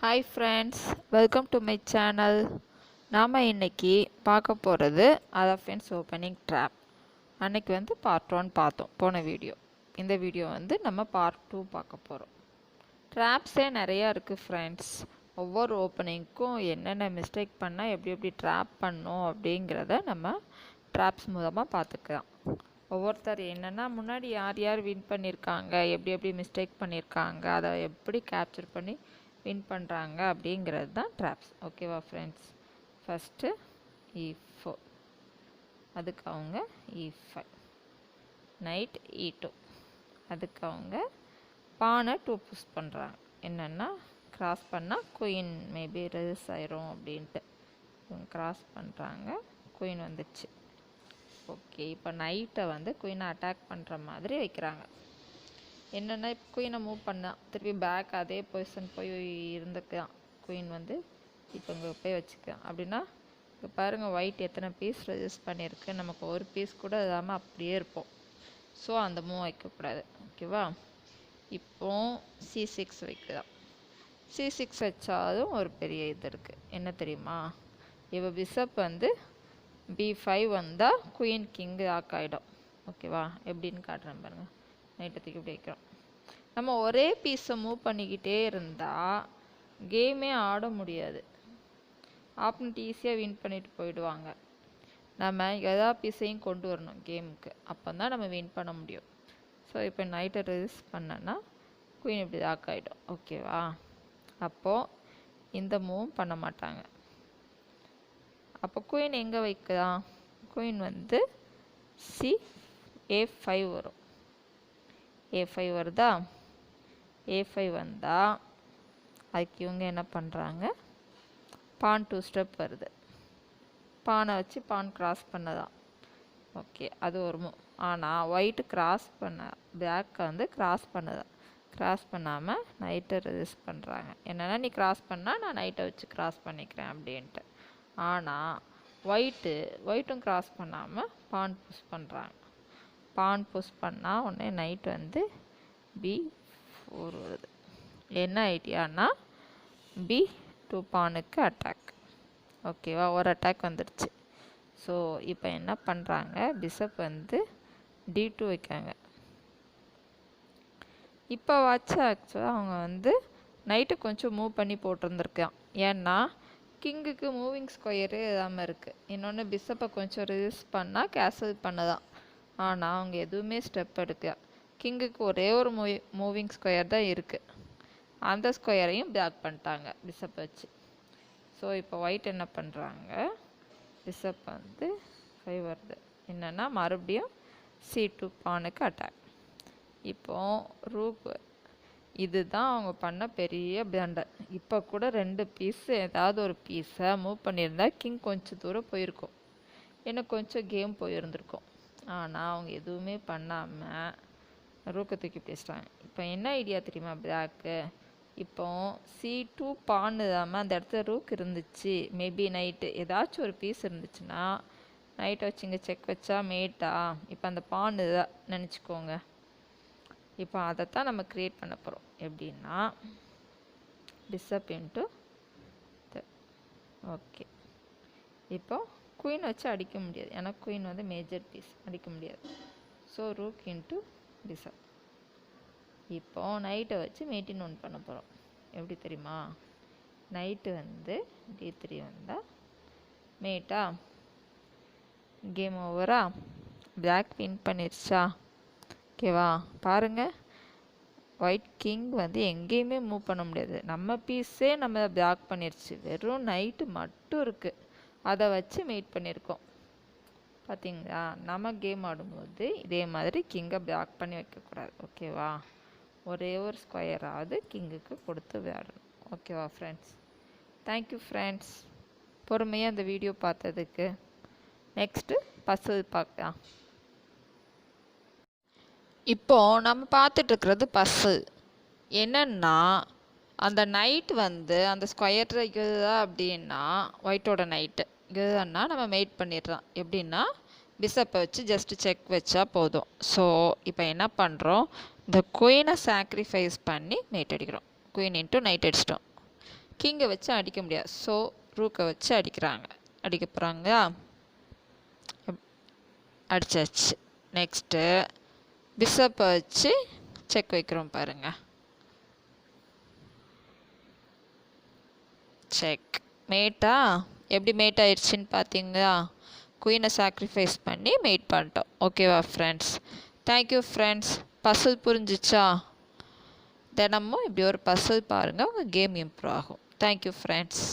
Hi friends, welcome to my channel. நாம் இன்னைக்கு பார்க்க போகிறது Alapin's opening trap. அன்னைக்கு வந்து பார்ட் 1 பார்த்தோம் போன வீடியோ. இந்த வீடியோ வந்து நம்ம பார்ட் 2 பார்க்க போகிறோம். ட்ராப்ஸே நிறையா இருக்குது ஃப்ரெண்ட்ஸ். ஒவ்வொரு ஓப்பனிங்க்கும் என்னென்ன மிஸ்டேக் பண்ணால் எப்படி ட்ராப் பண்ணோம் அப்படிங்கிறத நம்ம ட்ராப்ஸ் மூலமாக பார்த்துக்கலாம். ஒவ்வொருத்தர் என்னென்னா முன்னாடி யார் வின் பண்ணியிருக்காங்க, எப்படி மிஸ்டேக் பண்ணியிருக்காங்க, அதை எப்படி கேப்சர் பண்ணி வின் பண்ணுறாங்க அப்படிங்கிறது தான் ட்ராப்ஸ். ஓகேவா ஃப்ரெண்ட்ஸ்? ஃபஸ்ட்டு E4, அதுக்கு அவங்க E5, நைட் E2, அதுக்கு அவங்க பானை 2 புஷ் பண்ணுறாங்க. என்னென்னா கிராஸ் பண்ணால் குயின் மேபி ரெடியூஸ் ஆயிரும் அப்படின்ட்டு இவங்க கிராஸ் பண்ணுறாங்க. குயின் வந்துடுச்சு. ஓகே, இப்போ நைட்டை வந்து குயினை அட்டாக் பண்ணுற மாதிரி வைக்கிறாங்க. என்னென்னா இப்போ குயினை மூவ் பண்ணால் திருப்பி பேக் அதே பொசிஷன் போய் இருந்துக்கலாம். குயின் வந்து இப்போ இங்கே போய் வச்சுக்கலாம். அப்படின்னா இப்போ பாருங்கள், ஒயிட் எத்தனை பீஸ் ரெஜிஸ் பண்ணியிருக்கு. நமக்கு ஒரு பீஸ் கூட இல்லாமல் அப்படியே இருப்போம். ஸோ அந்த மூவ் வைக்கக்கூடாது. ஓகேவா? இப்போ C6 வைக்கலாம். C6 வச்சாலும் ஒரு பெரிய இது இருக்குது. என்ன தெரியுமா? இப்போ பிஷப் வந்து B5 வந்தால் குயின் கிங்கு லாக் ஆகிடும். ஓகேவா? எப்படின்னு காட்டுறேன் பாருங்கள். நைட்டை தூக்கி இப்படி வைக்கிறோம். நம்ம ஒரே பீஸை மூவ் பண்ணிக்கிட்டே இருந்தால் கேமே ஆட முடியாது. ஆப்பனண்ட் ஈஸியாக வின் பண்ணிட்டு போயிடுவாங்க. நம்ம எல்லா பீஸையும் கொண்டு வரணும் கேமுக்கு. அப்போ தான் நம்ம வின் பண்ண முடியும். ஸோ இப்போ நைட்டை ரெஜிஸ்ட் பண்ணனா குயின் இப்படி லாக் ஆகிடும். ஓகேவா? அப்போது இந்த மூவும் பண்ண மாட்டாங்க. அப்போ குயின் எங்கே வைக்கலாம்? குயின் வந்து A5 வரும். A5 வருதா? A5 வந்தால் அதுக்கு இவங்க என்ன பண்ணுறாங்க? பான் 2 ஸ்டெப் வருது. பானை வச்சு பான் கிராஸ் பண்ணதான். ஓகே, அது ஒரு ஆனால் ஒயிட்டு கிராஸ் பண்ண பிளாக்கை வந்து கிராஸ் பண்ணதான். கிராஸ் பண்ணாமல் நைட்டை ரெஜிஸ்ட் பண்ணுறாங்க. என்னென்னா நீ கிராஸ் பண்ணால் நான் நைட்டை வச்சு கிராஸ் பண்ணிக்கிறேன் அப்படின்ட்டு. ஆனால் ஒயிட்டும் கிராஸ் பண்ணாமல் பான் புஷ் பண்ணுறாங்க. பான் புஷ் பண்ணால் உடனே நைட் வந்து B4 வருது. என்ன ஐடியானா B2 பானுக்கு அட்டாக். ஓகேவா? ஒரு அட்டாக் வந்துடுச்சு. ஸோ இப்போ என்ன பண்ணுறாங்க? பிஷப் வந்து D2 வைக்காங்க. இப்போ வச்சு ஆக்சுவலாக அவங்க வந்து நைட்டு கொஞ்சம் மூவ் பண்ணி போட்டிருந்துருக்கான். ஏன்னா கிங்குக்கு மூவிங் ஸ்கொயரு இல்லாமல் இருக்குது. இன்னொன்று பிஷப்பை கொஞ்சம் ரிலீஸ் பண்ணால் கேன்சல் பண்ணதான். ஆனால் அவங்க எதுவுமே ஸ்டெப் எடுக்க. கிங்குக்கு ஒரே ஒரு மூவிங் ஸ்கொயர் தான் இருக்குது. அந்த ஸ்கொயரையும் பிளாக் பண்ணிட்டாங்க பிஷப் வச்சு. ஸோ இப்போ ஒயிட் என்ன பண்ணுறாங்க? பிஷப் வந்து 5 வருது. என்னென்னா மறுபடியும் C2 பானுக்கு அட்டாக். இப்போ ரூக் இதுதான் அவங்க பண்ண பெரிய பிளண்டர். இப்போ கூட 2 பீஸு ஏதாவது ஒரு பீஸை மூவ் பண்ணியிருந்தா கிங் கொஞ்சம் தூரம் போயிருக்கும். எனக்கு கொஞ்சம் கேம் போயிருந்திருக்கும். ஆனால் அவங்க எதுவுமே பண்ணாமல் ரூக்கை தூக்கி பேசிட்டாங்க. இப்போ என்ன ஐடியா தெரியுமா பிளாக்கு? இப்போ C2 பான் இல்லாமல் அந்த இடத்துல ரூக் இருந்துச்சு. மேபி நைட்டு ஏதாச்சும் ஒரு பீஸ் இருந்துச்சுன்னா நைட்டை வச்சு இங்கே செக் வச்சா மேட்டா இப்போ அந்த பான் இதாக நினச்சிக்கோங்க. இப்போ அதைத்தான் நம்ம க்ரியேட் பண்ண போகிறோம். எப்படின்னா பிஷப் இன்ட்டு ஓகே. இப்போ குயின் வச்சு அடிக்க முடியாது. ஏன்னா குயின் வந்து மேஜர் பீஸ், அடிக்க முடியாது. So rook into bishop. இப்போ நைட்டை வச்சு மேட்டின் ஒன் பண்ண போகிறோம். எப்படி தெரியுமா? நைட்டு வந்து D3 வந்தால் மேட்டா கேம் ஓவரா? பிளாக் வின் பண்ணிருச்சா? ஓகேவா? பாருங்கள், ஒயிட் கிங் வந்து எங்கேயுமே மூவ் பண்ண முடியாது. நம்ம பீஸே நம்ம பிளாக் பண்ணிருச்சு. வெறும் நைட்டு மட்டும் இருக்குது. அதை வச்சு மேட் பண்ணியிருக்கோம். பார்த்தீங்களா? நம்ம கேம் ஆடும்போது இதே மாதிரி கிங்கை பிளாக் பண்ணி வைக்கக்கூடாது. ஓகேவா? ஒரே ஒரு ஸ்கொயராவது கிங்குக்கு கொடுத்து விளையாடணும். ஓகேவா ஃப்ரெண்ட்ஸ்? தேங்க்யூ ஃப்ரெண்ட்ஸ், பொறுமையாக அந்த வீடியோ பார்த்ததுக்கு. நெக்ஸ்ட்டு பசில் பார்க்கலாம். இப்போது நம்ம பார்த்துட்ருக்கிறது பசில். என்னென்னா அந்த நைட் வந்து அந்த ஸ்கொயர் இருக்குதா அப்படின்னா ஒயிட்டோட நைட்டு இதுன்னா நம்ம மேட் பண்ணிடுறோம். எப்படின்னா பிஷப்பை வச்சு ஜஸ்ட்டு செக் வச்சா போதும். ஸோ இப்போ என்ன பண்ணுறோம்? இந்த குயினை சாக்ரிஃபைஸ் பண்ணி மேட் அடிக்கிறோம். குயின் இன்ட்டு நைட் அடிச்சிட்டோம். கிங்கை வச்சு அடிக்க முடியாது. ஸோ ரூக்கை வச்சு அடிக்க போகிறாங்களா? அடிச்சாச்சு. நெக்ஸ்ட்டு பிஷப்பை வச்சு செக் வைக்கிறோம் பாருங்கள். செக் மேட்டா எப்படி மேட் ஆயிடுச்சுன்னு பார்த்தீங்களா? குயினை சாக்ரிஃபைஸ் பண்ணி மேட் பண்ணிட்டோம். ஓகேவா ஃப்ரெண்ட்ஸ்? Thank you friends. பசில் புரிஞ்சிச்சா? தினமும் இப்படி ஒரு பசில் பாருங்கள், உங்கள் கேம் இம்ப்ரூவ் ஆகும். Thank you friends.